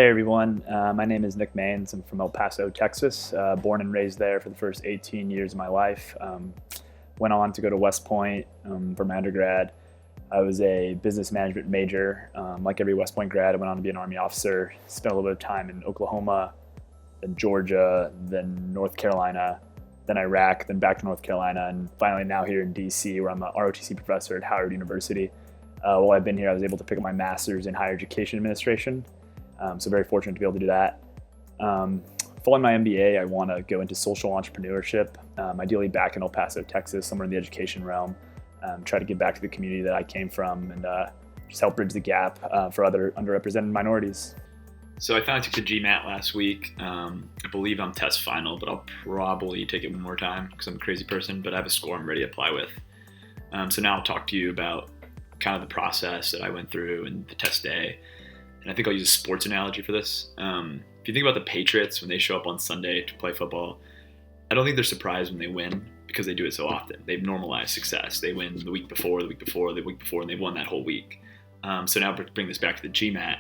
Hey everyone, my name is Nick Maines. I'm from El Paso, Texas. Born and raised there for the first 18 years of my life. Went on to go to West Point for my undergrad. I was a business management major. Like every West Point grad, I went on to be an Army officer. Spent a little bit of time in Oklahoma, then Georgia, then North Carolina, then Iraq, then back to North Carolina, and finally now here in DC, where I'm a ROTC professor at Howard University. While I've been here, I was able to pick up my master's in higher education administration. So very fortunate to be able to do that. Following my MBA, I want to go into social entrepreneurship, ideally back in El Paso, Texas, somewhere in the education realm. Try to give back to the community that I came from and just help bridge the gap for other underrepresented minorities. So I finally took the GMAT last week. I believe I'm test final, but I'll probably take it one more time because I'm a crazy person, but I have a score I'm ready to apply with. So now I'll talk to you about kind of the process that I went through and the test day. And I think I'll use a sports analogy for this. If you think about the Patriots, when they show up on Sunday to play football, I don't think they're surprised when they win because they do it so often. They've normalized success. They win the week before, the week before, the week before, and they've won that whole week. So now to bring this back to the GMAT,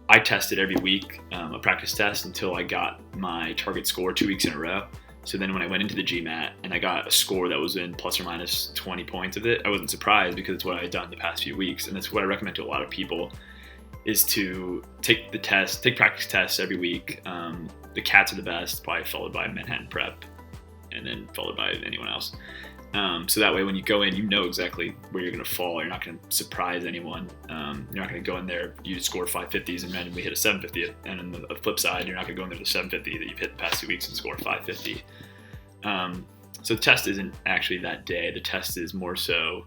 I tested every week, a practice test, until I got my target score 2 weeks in a row. So then when I went into the GMAT and I got a score that was in plus or minus 20 points of it, I wasn't surprised because it's what I had done the past few weeks. And that's what I recommend to a lot of people, is to take practice tests every week. The CATs are the best, probably followed by Manhattan Prep, and then followed by anyone else. So that way when you go in, you know exactly where you're going to fall. You're not going to surprise anyone. You're not going to go in there, you score 550s and randomly hit a 750. And on the flip side, you're not going to go in there with a 750 that you've hit the past 2 weeks and score 550. So the test isn't actually that day. The test is more so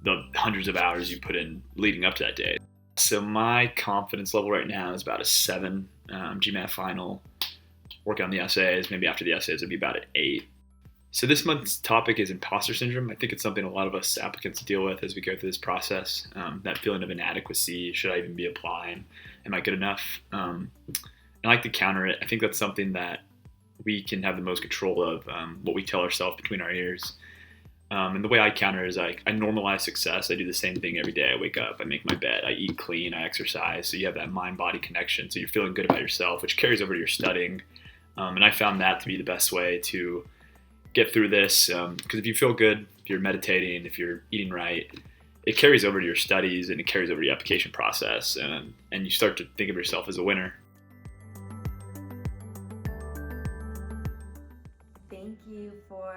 the hundreds of hours you put in leading up to that day. So my confidence level right now is about a 7. GMAT final, working on the essays. Maybe after the essays, it'll be about an 8. So this month's topic is imposter syndrome. I think it's something a lot of us applicants deal with as we go through this process. That feeling of inadequacy. Should I even be applying? Am I good enough? I like to counter it. I think that's something that we can have the most control of, what we tell ourselves between our ears. And the way I counter is I normalize success. I do the same thing every day. I wake up, I make my bed, I eat clean, I exercise. So you have that mind-body connection. So you're feeling good about yourself, which carries over to your studying. And I found that to be the best way to get through this. Because if you feel good, if you're meditating, if you're eating right, it carries over to your studies and it carries over to the application process. And you start to think of yourself as a winner. Thank you for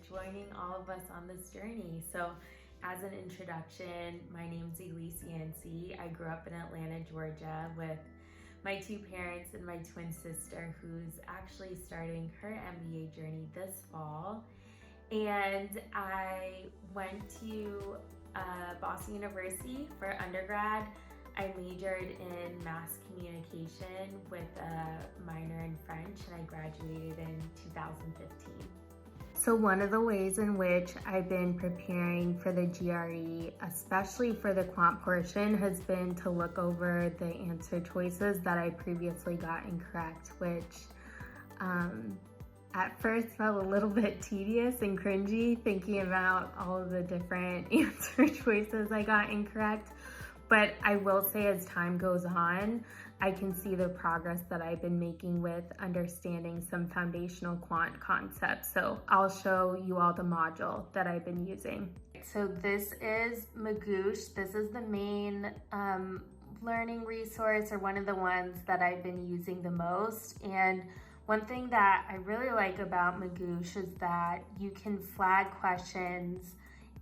joining all of us on this journey. So as an introduction, my name is Elise. I grew up in Atlanta, Georgia with my 2 parents and my twin sister, who's actually starting her MBA journey this fall. And I went to Boston University for undergrad. I majored in mass communication with a minor in French, and I graduated in 2015. So one of the ways in which I've been preparing for the GRE, especially for the quant portion, has been to look over the answer choices that I previously got incorrect, which at first felt a little bit tedious and cringy thinking about all of the different answer choices I got incorrect. But I will say, as time goes on, I can see the progress that I've been making with understanding some foundational quant concepts. So I'll show you all the module that I've been using. So this is Magoosh. This is the main learning resource, or one of the ones that I've been using the most. And one thing that I really like about Magoosh is that you can flag questions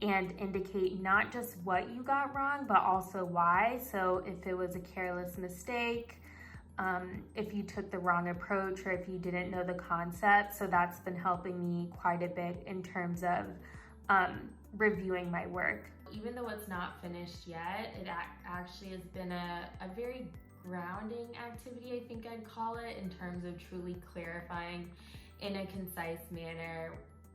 and indicate not just what you got wrong, but also why. So if it was a careless mistake, if you took the wrong approach, or if you didn't know the concept. So that's been helping me quite a bit in terms of reviewing my work. Even though it's not finished yet, it actually has been a very grounding activity, I think I'd call it, in terms of truly clarifying in a concise manner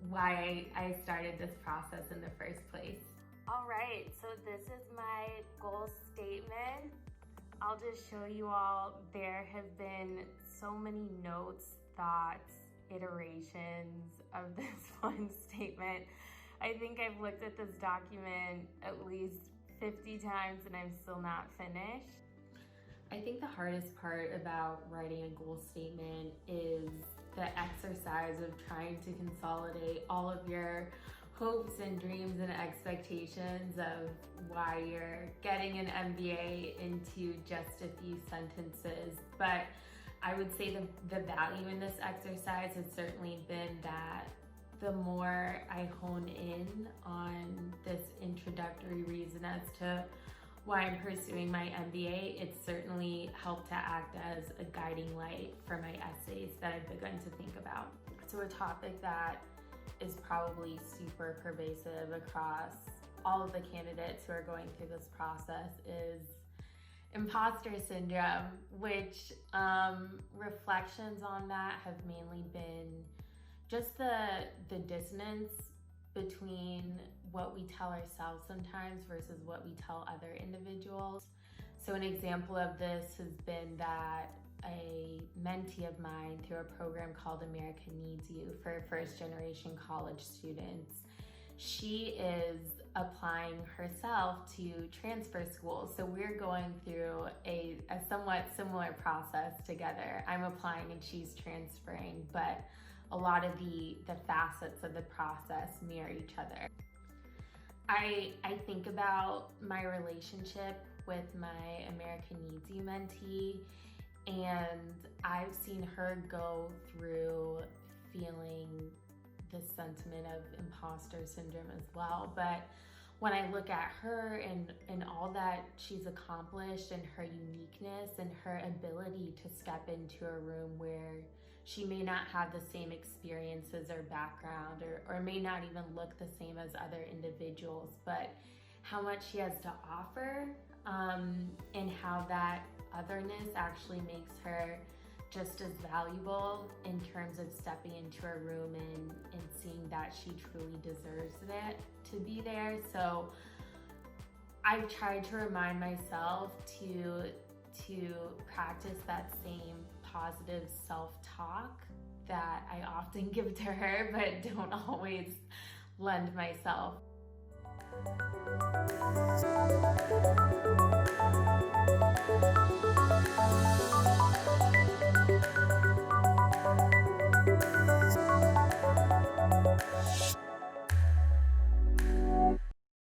why I started this process in the first place. All right, so this is my goal statement. I'll just show you all. There have been so many notes, thoughts, iterations of this one statement. I think I've looked at this document at least 50 times and I'm still not finished. I think the hardest part about writing a goal statement is the exercise of trying to consolidate all of your hopes and dreams and expectations of why you're getting an MBA into just a few sentences. But I would say the value in this exercise has certainly been that the more I hone in on this introductory reason as to why I'm pursuing my MBA, it's certainly helped to act as a guiding light for my essays that I've begun to think about. So a topic that is probably super pervasive across all of the candidates who are going through this process is imposter syndrome, which reflections on that have mainly been just the dissonance between what we tell ourselves sometimes versus what we tell other individuals. So an example of this has been that a mentee of mine through a program called America Needs You for first generation college students, she is applying herself to transfer school. So we're going through a somewhat similar process together. I'm applying and she's transferring, but a lot of the facets of the process mirror each other. I think about my relationship with my America Needs You mentee, and I've seen her go through feeling the sentiment of imposter syndrome as well. But when I look at her and all that she's accomplished and her uniqueness and her ability to step into a room where she may not have the same experiences or background or may not even look the same as other individuals, but how much she has to offer and how that otherness actually makes her just as valuable in terms of stepping into a room and seeing that she truly deserves it to be there. So I've tried to remind myself to practice that same positive self-talk that I often give to her, but don't always lend myself.